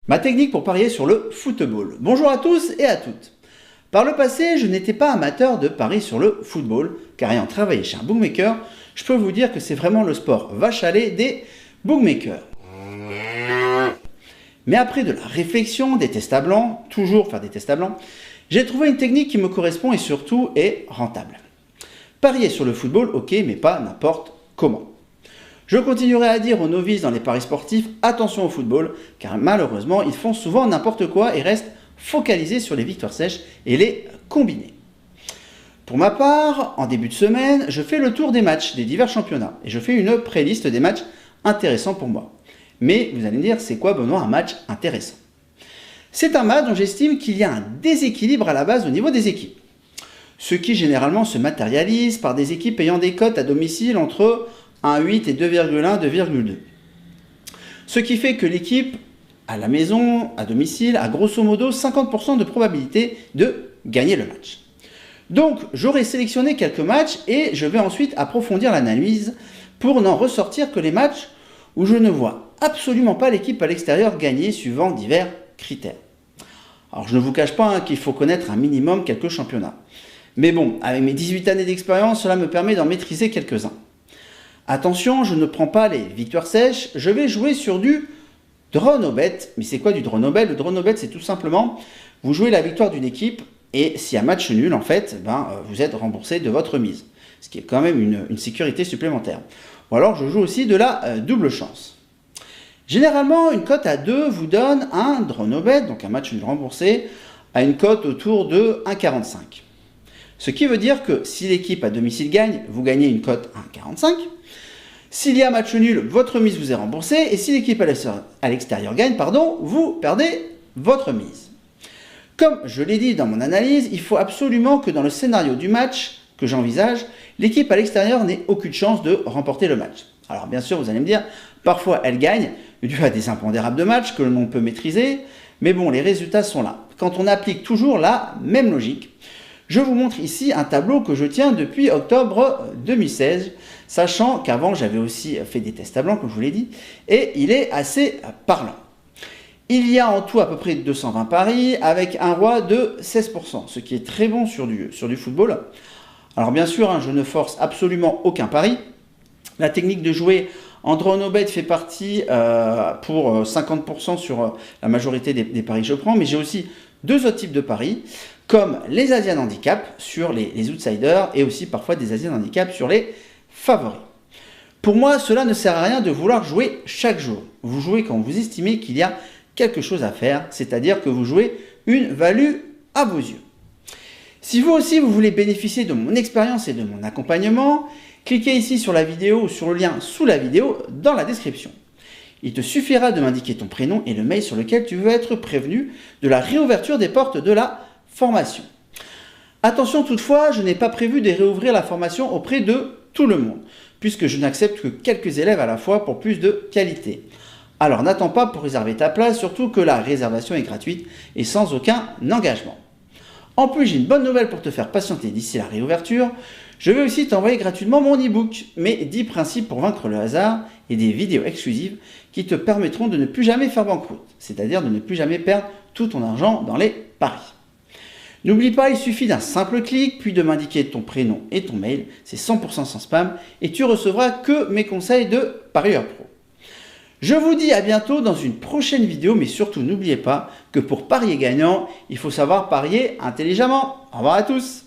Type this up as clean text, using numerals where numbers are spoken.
Ma technique pour parier sur le football. Bonjour à tous et à toutes. Par le passé, je n'étais pas amateur de paris sur le football, car ayant travaillé chez un bookmaker, je peux vous dire que c'est vraiment le sport vache à lait des bookmakers. Mais après de la réflexion, des tests à blanc, toujours faire des tests à blanc, j'ai trouvé une technique qui me correspond et surtout est rentable. Parier sur le football, ok, mais pas n'importe comment. Je continuerai à dire aux novices dans les paris sportifs, attention au football, car malheureusement, ils font souvent n'importe quoi et restent focalisés sur les victoires sèches et les combinés. Pour ma part, en début de semaine, je fais le tour des matchs des divers championnats et je fais une pré-liste des matchs intéressants pour moi. Mais vous allez me dire, c'est quoi Benoît un match intéressant? C'est un match dont j'estime qu'il y a un déséquilibre à la base au niveau des équipes. Ce qui généralement se matérialise par des équipes ayant des cotes à domicile entre 1,8 et 2,1, 2,2. Ce qui fait que l'équipe, à la maison, à domicile, a grosso modo 50% de probabilité de gagner le match. Donc, j'aurai sélectionné quelques matchs et je vais ensuite approfondir l'analyse pour n'en ressortir que les matchs où je ne vois absolument pas l'équipe à l'extérieur gagner suivant divers critères. Alors, je ne vous cache pas qu'il faut connaître un minimum quelques championnats. Mais bon, avec mes 18 années d'expérience, cela me permet d'en maîtriser quelques-uns. Attention, je ne prends pas les victoires sèches, je vais jouer sur du draw no bet. Mais c'est quoi du draw no bet? Le draw no bet, c'est tout simplement, vous jouez la victoire d'une équipe et s'il y a match nul, en fait, vous êtes remboursé de votre mise. Ce qui est quand même une sécurité supplémentaire. Ou alors, je joue aussi de la double chance. Généralement, une cote à 2 vous donne un draw no bet, donc un match nul remboursé, à une cote autour de 1,45. Ce qui veut dire que si l'équipe à domicile gagne, vous gagnez une cote à 1,45. S'il y a match nul, votre mise vous est remboursée. Et si l'équipe à l'extérieur gagne, vous perdez votre mise. Comme je l'ai dit dans mon analyse, il faut absolument que dans le scénario du match que j'envisage, l'équipe à l'extérieur n'ait aucune chance de remporter le match. Alors bien sûr, vous allez me dire, parfois elle gagne, dû à des impondérables de match que l'on peut maîtriser. Mais bon, les résultats sont là. Quand on applique toujours la même logique, je vous montre ici un tableau que je tiens depuis octobre 2016, sachant qu'avant j'avais aussi fait des tests à blanc, comme je vous l'ai dit, et il est assez parlant. Il y a en tout à peu près 220 paris avec un roi de 16%, ce qui est très bon sur du football. Alors bien sûr, je ne force absolument aucun pari. La technique de jouer en draw no bet fait partie pour 50% sur la majorité des paris que je prends, mais j'ai aussi deux autres types de paris, comme les Asian Handicap sur les outsiders et aussi parfois des Asian Handicap sur les favoris. Pour moi, cela ne sert à rien de vouloir jouer chaque jour. Vous jouez quand vous estimez qu'il y a quelque chose à faire, c'est-à-dire que vous jouez une value à vos yeux. Si vous aussi vous voulez bénéficier de mon expérience et de mon accompagnement, cliquez ici sur la vidéo ou sur le lien sous la vidéo dans la description. Il te suffira de m'indiquer ton prénom et le mail sur lequel tu veux être prévenu de la réouverture des portes de la formation. Attention toutefois, je n'ai pas prévu de réouvrir la formation auprès de tout le monde, puisque je n'accepte que quelques élèves à la fois pour plus de qualité. Alors n'attends pas pour réserver ta place, surtout que la réservation est gratuite et sans aucun engagement. En plus, j'ai une bonne nouvelle pour te faire patienter d'ici la réouverture. Je vais aussi t'envoyer gratuitement mon e-book, mes 10 principes pour vaincre le hasard et des vidéos exclusives qui te permettront de ne plus jamais faire banqueroute, c'est-à-dire de ne plus jamais perdre tout ton argent dans les paris. N'oublie pas, il suffit d'un simple clic, puis de m'indiquer ton prénom et ton mail, c'est 100% sans spam, et tu recevras que mes conseils de parieur pro. Je vous dis à bientôt dans une prochaine vidéo, mais surtout n'oubliez pas que pour parier gagnant, il faut savoir parier intelligemment. Au revoir à tous!